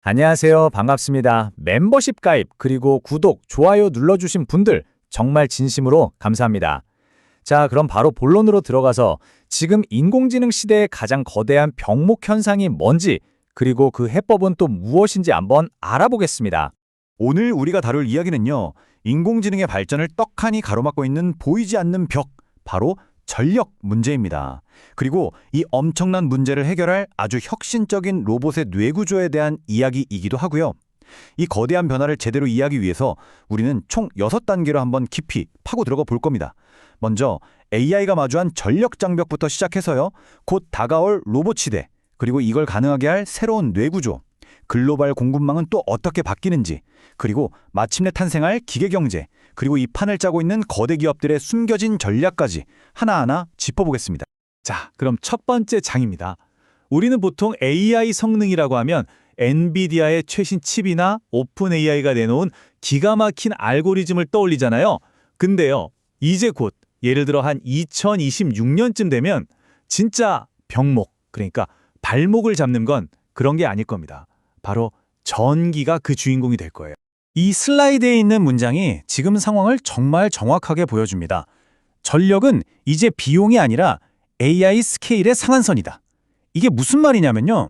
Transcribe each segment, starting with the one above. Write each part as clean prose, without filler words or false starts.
안녕하세요. 반갑습니다. 멤버십 가입 그리고 구독, 좋아요 눌러주신 분들 정말 진심으로 감사합니다. 자, 그럼 바로 본론으로 들어가서 지금 인공지능 시대의 가장 거대한 병목 현상이 뭔지 그리고 그 해법은 또 무엇인지 한번 알아보겠습니다. 오늘 우리가 다룰 이야기는요, 인공지능의 발전을 떡하니 가로막고 있는 보이지 않는 벽, 바로 전력 문제입니다. 그리고 이 엄청난 문제를 해결할 아주 혁신적인 로봇의 뇌구조에 대한 이야기이기도 하고요. 이 거대한 변화를 제대로 이해하기 위해서 우리는 총 6단계로 한번 깊이 파고 들어가 볼 겁니다. 먼저 AI가 마주한 전력 장벽부터 시작해서요, 곧 다가올 로봇 시대, 그리고 이걸 가능하게 할 새로운 뇌구조, 글로벌 공급망은 또 어떻게 바뀌는지, 그리고 마침내 탄생할 기계경제, 그리고 이 판을 짜고 있는 거대 기업들의 숨겨진 전략까지 하나하나 짚어보겠습니다. 자, 그럼 첫 번째 장입니다. 우리는 보통 AI 성능이라고 하면 엔비디아의 최신 칩이나 오픈 AI가 내놓은 기가 막힌 알고리즘을 떠올리잖아요. 근데요, 이제 곧 예를 들어 한 2026년쯤 되면 진짜 병목, 그러니까 발목을 잡는 건 그런 게 아닐 겁니다. 바로 전기가 그 주인공이 될 거예요. 이 슬라이드에 있는 문장이 지금 상황을 정말 정확하게 보여줍니다. 전력은 이제 비용이 아니라 AI 스케일의 상한선이다. 이게 무슨 말이냐면요.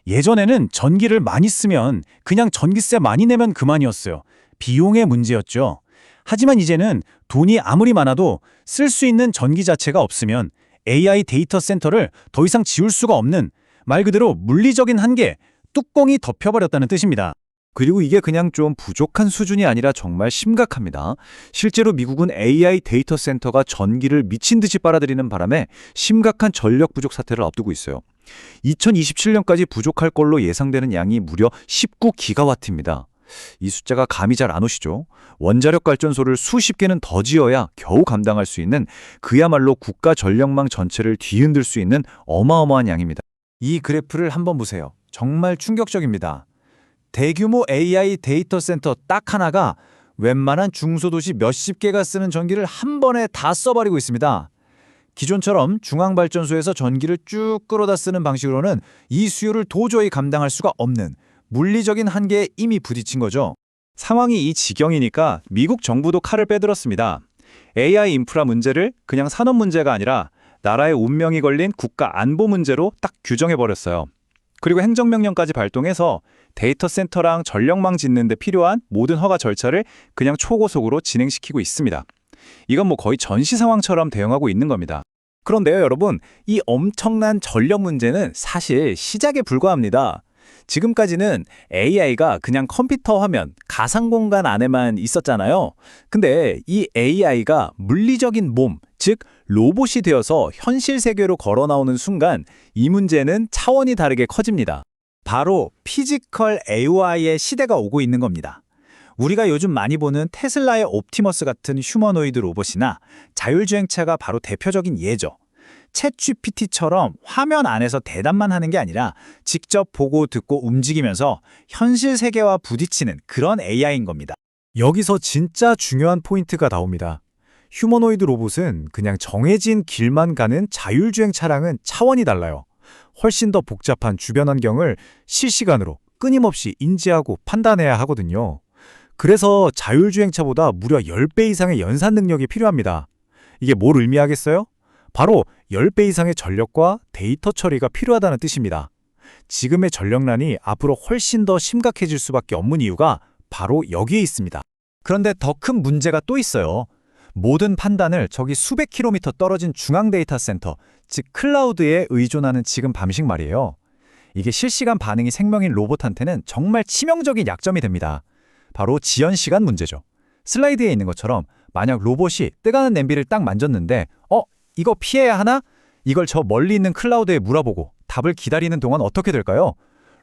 예전에는 전기를 많이 쓰면 그냥 전기세 많이 내면 그만이었어요. 비용의 문제였죠. 하지만 이제는 돈이 아무리 많아도 쓸 수 있는 전기 자체가 없으면 AI 데이터 센터를 더 이상 지울 수가 없는, 말 그대로 물리적인 한계, 뚜껑이 덮여버렸다는 뜻입니다. 그리고 이게 그냥 좀 부족한 수준이 아니라 정말 심각합니다. 실제로 미국은 AI 데이터 센터가 전기를 미친 듯이 빨아들이는 바람에 심각한 전력 부족 사태를 앞두고 있어요. 2027년까지 부족할 걸로 예상되는 양이 무려 19기가와트입니다. 이 숫자가 감이 잘 안 오시죠? 원자력 발전소를 수십 개는 더 지어야 겨우 감당할 수 있는, 그야말로 국가 전력망 전체를 뒤흔들 수 있는 어마어마한 양입니다. 이 그래프를 한번 보세요. 정말 충격적입니다. 대규모 AI 데이터 센터 딱 하나가 웬만한 중소도시 몇십 개가 쓰는 전기를 한 번에 다 써버리고 있습니다. 기존처럼 중앙발전소에서 전기를 쭉 끌어다 쓰는 방식으로는 이 수요를 도저히 감당할 수가 없는 물리적인 한계에 이미 부딪힌 거죠. 상황이 이 지경이니까 미국 정부도 칼을 빼들었습니다. AI 인프라 문제를 그냥 산업 문제가 아니라 나라의 운명이 걸린 국가 안보 문제로 딱 규정해버렸어요. 그리고 행정명령까지 발동해서 데이터 센터랑 전력망 짓는 데 필요한 모든 허가 절차를 그냥 초고속으로 진행시키고 있습니다. 이건 뭐 거의 전시 상황처럼 대응하고 있는 겁니다. 그런데요, 여러분, 이 엄청난 전력 문제는 사실 시작에 불과합니다. 지금까지는 AI가 그냥 컴퓨터 화면, 가상 공간 안에만 있었잖아요. 근데 이 AI가 물리적인 몸, 즉 로봇이 되어서 현실 세계로 걸어 나오는 순간 이 문제는 차원이 다르게 커집니다. 바로 피지컬 AI의 시대가 오고 있는 겁니다. 우리가 요즘 많이 보는 테슬라의 옵티머스 같은 휴머노이드 로봇이나 자율주행차가 바로 대표적인 예죠. 챗GPT처럼 화면 안에서 대답만 하는 게 아니라 직접 보고 듣고 움직이면서 현실 세계와 부딪히는 그런 AI인 겁니다. 여기서 진짜 중요한 포인트가 나옵니다. 휴머노이드 로봇은 그냥 정해진 길만 가는 자율주행 차량은 차원이 달라요. 훨씬 더 복잡한 주변 환경을 실시간으로 끊임없이 인지하고 판단해야 하거든요. 그래서 자율주행차보다 무려 10배 이상의 연산 능력이 필요합니다. 이게 뭘 의미하겠어요? 바로 10배 이상의 전력과 데이터 처리가 필요하다는 뜻입니다. 지금의 전력난이 앞으로 훨씬 더 심각해질 수밖에 없는 이유가 바로 여기에 있습니다. 그런데 더 큰 문제가 또 있어요. 모든 판단을 저기 수백 킬로미터 떨어진 중앙 데이터 센터, 즉 클라우드에 의존하는 지금 방식 말이에요. 이게 실시간 반응이 생명인 로봇한테는 정말 치명적인 약점이 됩니다. 바로 지연 시간 문제죠. 슬라이드에 있는 것처럼 만약 로봇이 뜨거운 냄비를 딱 만졌는데 이거 피해야 하나? 이걸 저 멀리 있는 클라우드에 물어보고 답을 기다리는 동안 어떻게 될까요?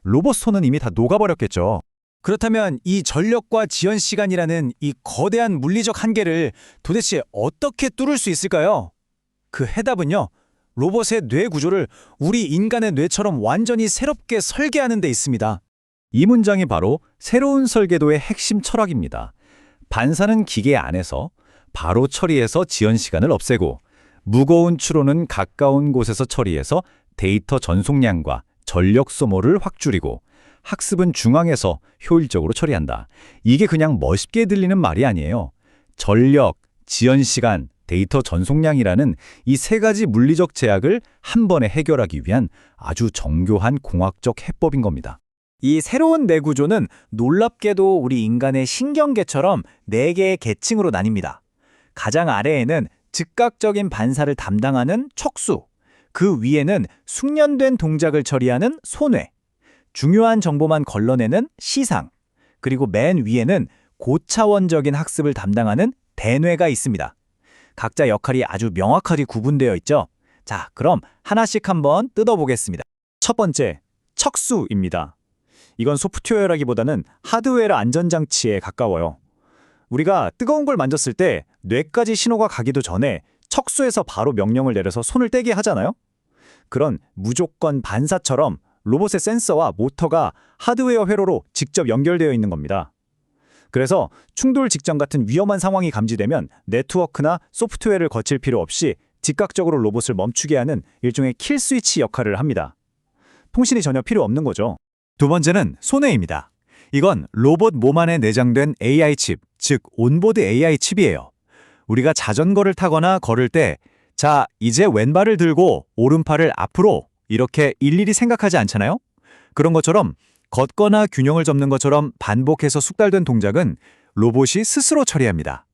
로봇 손은 이미 다 녹아버렸겠죠. 그렇다면 이 전력과 지연 시간이라는 이 거대한 물리적 한계를 도대체 어떻게 뚫을 수 있을까요? 그 해답은요, 로봇의 뇌 구조를 우리 인간의 뇌처럼 완전히 새롭게 설계하는 데 있습니다. 이 문장이 바로 새로운 설계도의 핵심 철학입니다. 반사는 기계 안에서, 바로 처리해서 지연 시간을 없애고, 무거운 추론은 가까운 곳에서 처리해서 데이터 전송량과 전력 소모를 확 줄이고, 학습은 중앙에서 효율적으로 처리한다. 이게 그냥 멋있게 들리는 말이 아니에요. 전력, 지연 시간, 데이터 전송량이라는 이 세 가지 물리적 제약을 한 번에 해결하기 위한 아주 정교한 공학적 해법인 겁니다. 이 새로운 뇌구조는 놀랍게도 우리 인간의 신경계처럼 4개의 계층으로 나뉩니다. 가장 아래에는 즉각적인 반사를 담당하는 척수, 그 위에는 숙련된 동작을 처리하는 소뇌, 중요한 정보만 걸러내는 시상, 그리고 맨 위에는 고차원적인 학습을 담당하는 대뇌가 있습니다. 각자 역할이 아주 명확하게 구분되어 있죠. 자, 그럼 하나씩 한번 뜯어보겠습니다. 첫 번째, 척수입니다. 이건 소프트웨어라기보다는 하드웨어 안전장치에 가까워요. 우리가 뜨거운 걸 만졌을 때 뇌까지 신호가 가기도 전에 척수에서 바로 명령을 내려서 손을 떼게 하잖아요. 그런 무조건 반사처럼 로봇의 센서와 모터가 하드웨어 회로로 직접 연결되어 있는 겁니다. 그래서 충돌 직전 같은 위험한 상황이 감지되면 네트워크나 소프트웨어를 거칠 필요 없이 즉각적으로 로봇을 멈추게 하는 일종의 킬 스위치 역할을 합니다. 통신이 전혀 필요 없는 거죠. 두 번째는 소뇌입니다. 이건 로봇 몸 안에 내장된 AI 칩, 즉 온보드 AI 칩이에요. 우리가 자전거를 타거나 걸을 때 자, 이제 왼발을 들고 오른팔을 앞으로 이렇게 일일이 생각하지 않잖아요? 그런 것처럼 걷거나 균형을 접는 것처럼 반복해서 숙달된 동작은 로봇이 스스로 처리합니다.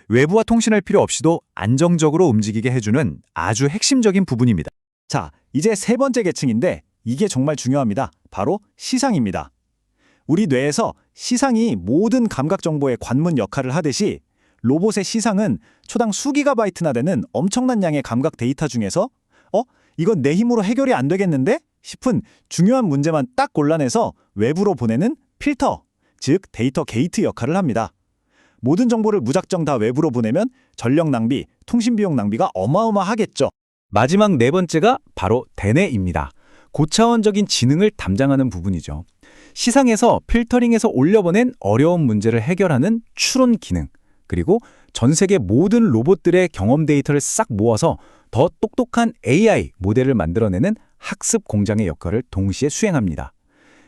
외부와 통신할 필요 없이도 안정적으로 움직이게 해주는 아주 핵심적인 부분입니다. 자, 이제 세 번째 계층인데 이게 정말 중요합니다. 바로 시상입니다. 우리 뇌에서 시상이 모든 감각 정보의 관문 역할을 하듯이 로봇의 시상은 초당 수기가바이트나 되는 엄청난 양의 감각 데이터 중에서 이건 내 힘으로 해결이 안 되겠는데? 싶은 중요한 문제만 딱 골라내서 외부로 보내는 필터, 즉 데이터 게이트 역할을 합니다. 모든 정보를 무작정 다 외부로 보내면 전력 낭비, 통신 비용 낭비가 어마어마하겠죠. 마지막 네 번째가 바로 대뇌입니다. 고차원적인 지능을 담당하는 부분이죠. 시상에서 필터링해서 올려보낸 어려운 문제를 해결하는 추론 기능, 그리고 전 세계 모든 로봇들의 경험 데이터를 싹 모아서 더 똑똑한 AI 모델을 만들어내는 학습 공장의 역할을 동시에 수행합니다.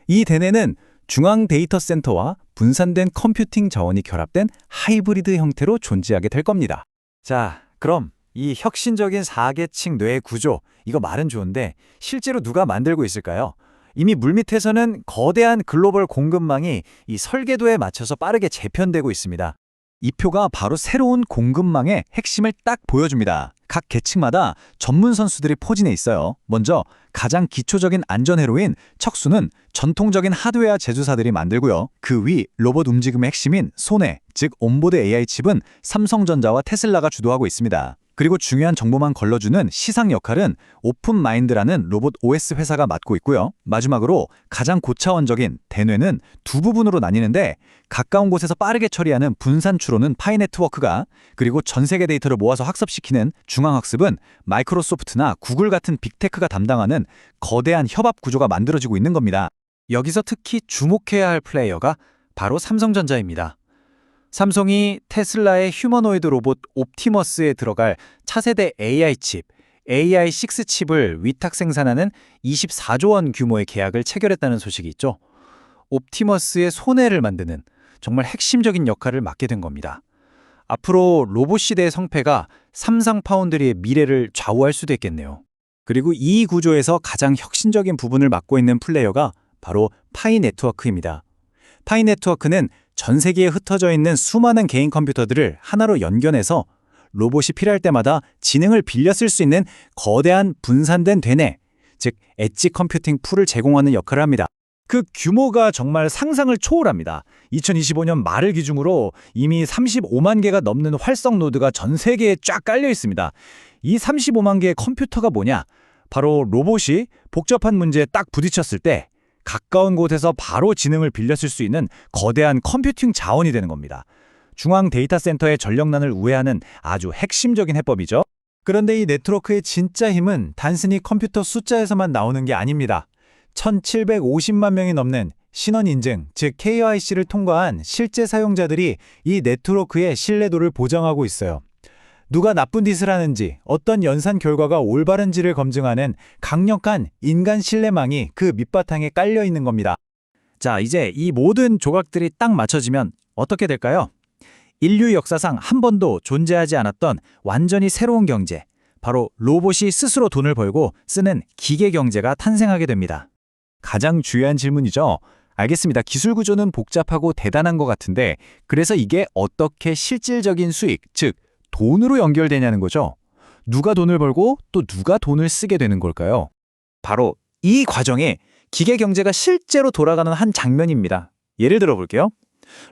이 대뇌는 중앙 데이터 센터와 분산된 컴퓨팅 자원이 결합된 하이브리드 형태로 존재하게 될 겁니다. 자, 그럼 이 혁신적인 4계층 뇌 구조, 이거 말은 좋은데 실제로 누가 만들고 있을까요? 이미 물밑에서는 거대한 글로벌 공급망이 이 설계도에 맞춰서 빠르게 재편되고 있습니다. 이 표가 바로 새로운 공급망의 핵심을 딱 보여줍니다. 각 계층마다 전문 선수들이 포진해 있어요. 먼저 가장 기초적인 안전회로인 척수는 전통적인 하드웨어 제조사들이 만들고요. 그 위 로봇 움직임의 핵심인 소뇌, 즉 온보드 AI 칩은 삼성전자와 테슬라가 주도하고 있습니다. 그리고 중요한 정보만 걸러주는 시상 역할은 오픈마인드라는 로봇 OS 회사가 맡고 있고요. 마지막으로 가장 고차원적인 대뇌는 두 부분으로 나뉘는데 가까운 곳에서 빠르게 처리하는 분산 추론은 파이네트워크가, 그리고 전 세계 데이터를 모아서 학습시키는 중앙학습은 마이크로소프트나 구글 같은 빅테크가 담당하는 거대한 협업 구조가 만들어지고 있는 겁니다. 여기서 특히 주목해야 할 플레이어가 바로 삼성전자입니다. 삼성이 테슬라의 휴머노이드 로봇 옵티머스에 들어갈 차세대 AI 칩, AI6 칩을 위탁 생산하는 24조 원 규모의 계약을 체결했다는 소식이 있죠. 옵티머스의 소뇌를 만드는 정말 핵심적인 역할을 맡게 된 겁니다. 앞으로 로봇 시대의 성패가 삼성 파운드리의 미래를 좌우할 수도 있겠네요. 그리고 이 구조에서 가장 혁신적인 부분을 맡고 있는 플레이어가 바로 파이네트워크입니다. 파이네트워크는 전 세계에 흩어져 있는 수많은 개인 컴퓨터들을 하나로 연결해서 로봇이 필요할 때마다 지능을 빌려 쓸 수 있는 거대한 분산된 대뇌, 즉 엣지 컴퓨팅 풀을 제공하는 역할을 합니다. 그 규모가 정말 상상을 초월합니다. 2025년 말을 기준으로 이미 35만 개가 넘는 활성 노드가 전 세계에 쫙 깔려 있습니다. 이 35만 개의 컴퓨터가 뭐냐? 바로 로봇이 복잡한 문제에 딱 부딪혔을 때 가까운 곳에서 바로 지능을 빌려 쓸 수 있는 거대한 컴퓨팅 자원이 되는 겁니다. 중앙 데이터 센터의 전력난을 우회하는 아주 핵심적인 해법이죠. 그런데 이 네트워크의 진짜 힘은 단순히 컴퓨터 숫자에서만 나오는 게 아닙니다. 1750만 명이 넘는 신원 인증, 즉 KYC를 통과한 실제 사용자들이 이 네트워크의 신뢰도를 보장하고 있어요. 누가 나쁜 짓을 하는지, 어떤 연산 결과가 올바른지를 검증하는 강력한 인간 신뢰망이 그 밑바탕에 깔려 있는 겁니다. 자, 이제 이 모든 조각들이 딱 맞춰지면 어떻게 될까요? 인류 역사상 한 번도 존재하지 않았던 완전히 새로운 경제, 바로 로봇이 스스로 돈을 벌고 쓰는 기계 경제가 탄생하게 됩니다. 가장 중요한 질문이죠. 알겠습니다. 기술 구조는 복잡하고 대단한 것 같은데 그래서 이게 어떻게 실질적인 수익, 즉 돈으로 연결되냐는 거죠. 누가 돈을 벌고 또 누가 돈을 쓰게 되는 걸까요? 바로 이 과정에 기계 경제가 실제로 돌아가는 한 장면입니다. 예를 들어 볼게요.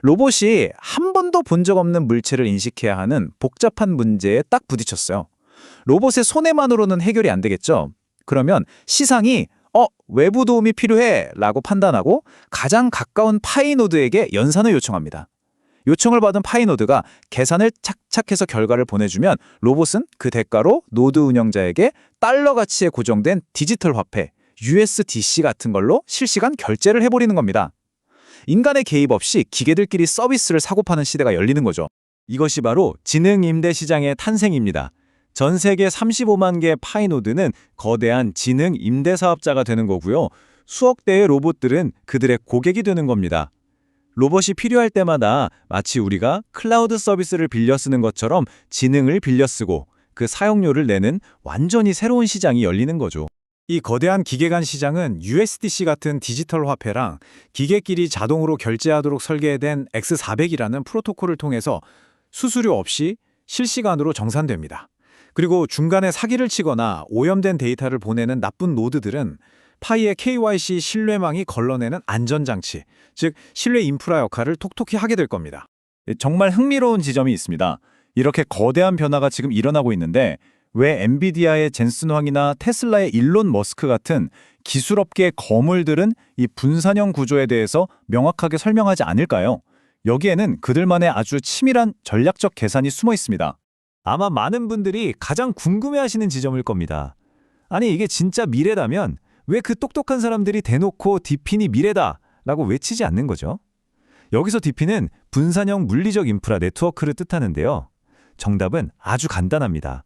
로봇이 한 번도 본 적 없는 물체를 인식해야 하는 복잡한 문제에 딱 부딪혔어요. 로봇의 손해만으로는 해결이 안 되겠죠. 그러면 시상이 외부 도움이 필요해 라고 판단하고 가장 가까운 파이노드에게 연산을 요청합니다. 요청을 받은 파이노드가 계산을 착착해서 결과를 보내주면 로봇은 그 대가로 노드 운영자에게 달러 가치에 고정된 디지털 화폐, USDC 같은 걸로 실시간 결제를 해버리는 겁니다. 인간의 개입 없이 기계들끼리 서비스를 사고 파는 시대가 열리는 거죠. 이것이 바로 지능 임대 시장의 탄생입니다. 전 세계 35만 개의 파이노드는 거대한 지능 임대 사업자가 되는 거고요. 수억 대의 로봇들은 그들의 고객이 되는 겁니다. 로봇이 필요할 때마다 마치 우리가 클라우드 서비스를 빌려 쓰는 것처럼 지능을 빌려 쓰고 그 사용료를 내는 완전히 새로운 시장이 열리는 거죠. 이 거대한 기계 간 시장은 USDC 같은 디지털 화폐랑 기계끼리 자동으로 결제하도록 설계된 X400이라는 프로토콜을 통해서 수수료 없이 실시간으로 정산됩니다. 그리고 중간에 사기를 치거나 오염된 데이터를 보내는 나쁜 노드들은 파이의 KYC 신뢰망이 걸러내는 안전장치, 즉 신뢰 인프라 역할을 톡톡히 하게 될 겁니다. 정말 흥미로운 지점이 있습니다. 이렇게 거대한 변화가 지금 일어나고 있는데 왜 엔비디아의 젠슨 황이나 테슬라의 일론 머스크 같은 기술업계의 거물들은 이 분산형 구조에 대해서 명확하게 설명하지 않을까요? 여기에는 그들만의 아주 치밀한 전략적 계산이 숨어 있습니다. 아마 많은 분들이 가장 궁금해하시는 지점일 겁니다. 아니 이게 진짜 미래라면 왜 그 똑똑한 사람들이 대놓고 DP는 미래다라고 외치지 않는 거죠? 여기서 DP는 분산형 물리적 인프라 네트워크를 뜻하는데요. 정답은 아주 간단합니다.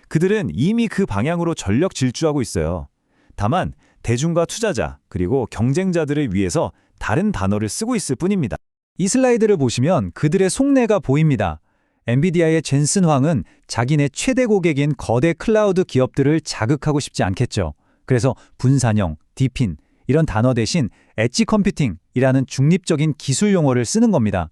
그들은 이미 그 방향으로 전력 질주하고 있어요. 다만 대중과 투자자 그리고 경쟁자들을 위해서 다른 단어를 쓰고 있을 뿐입니다. 이 슬라이드를 보시면 그들의 속내가 보입니다. 엔비디아의 젠슨 황은 자기네 최대 고객인 거대 클라우드 기업들을 자극하고 싶지 않겠죠. 그래서 분산형, 디핀 이런 단어 대신 엣지 컴퓨팅이라는 중립적인 기술 용어를 쓰는 겁니다.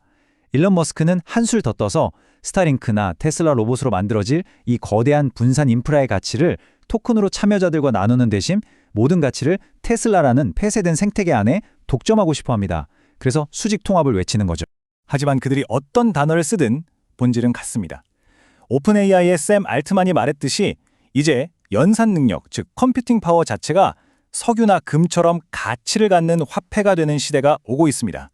일론 머스크는 한술 더 떠서 스타링크나 테슬라 로봇으로 만들어질 이 거대한 분산 인프라의 가치를 토큰으로 참여자들과 나누는 대신 모든 가치를 테슬라라는 폐쇄된 생태계 안에 독점하고 싶어 합니다. 그래서 수직 통합을 외치는 거죠. 하지만 그들이 어떤 단어를 쓰든 본질은 같습니다. 오픈 AI의 샘 알트만이 말했듯이 이제 연산 능력, 즉 컴퓨팅 파워 자체가 석유나 금처럼 가치를 갖는 화폐가 되는 시대가 오고 있습니다.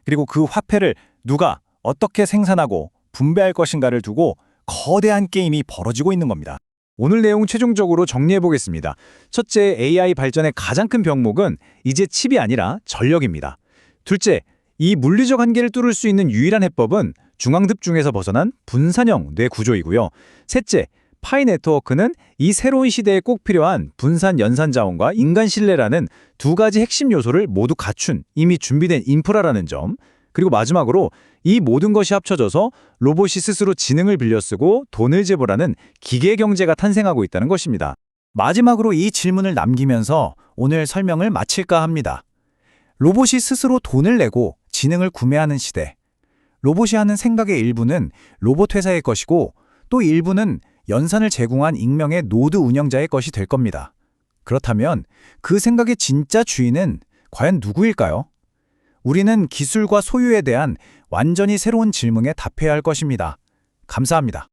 그리고 그 화폐를 누가 어떻게 생산하고 분배할 것인가를 두고 거대한 게임이 벌어지고 있는 겁니다. 오늘 내용 최종적으로 정리해 보겠습니다. 첫째, AI 발전의 가장 큰 병목은 이제 칩이 아니라 전력입니다. 둘째, 이 물리적 한계를 뚫을 수 있는 유일한 해법은 중앙듭 중에서 벗어난 분산형 뇌 구조이고요. 셋째, 파이 네트워크는 이 새로운 시대에 꼭 필요한 분산 연산 자원과 인간 신뢰라는 두 가지 핵심 요소를 모두 갖춘 이미 준비된 인프라라는 점. 그리고 마지막으로 이 모든 것이 합쳐져서 로봇이 스스로 지능을 빌려 쓰고 돈을 재벌하는 기계 경제가 탄생하고 있다는 것입니다. 마지막으로 이 질문을 남기면서 오늘 설명을 마칠까 합니다. 로봇이 스스로 돈을 내고 지능을 구매하는 시대. 로봇이 하는 생각의 일부는 로봇 회사의 것이고 또 일부는 연산을 제공한 익명의 노드 운영자의 것이 될 겁니다. 그렇다면 그 생각의 진짜 주인은 과연 누구일까요? 우리는 기술과 소유에 대한 완전히 새로운 질문에 답해야 할 것입니다. 감사합니다.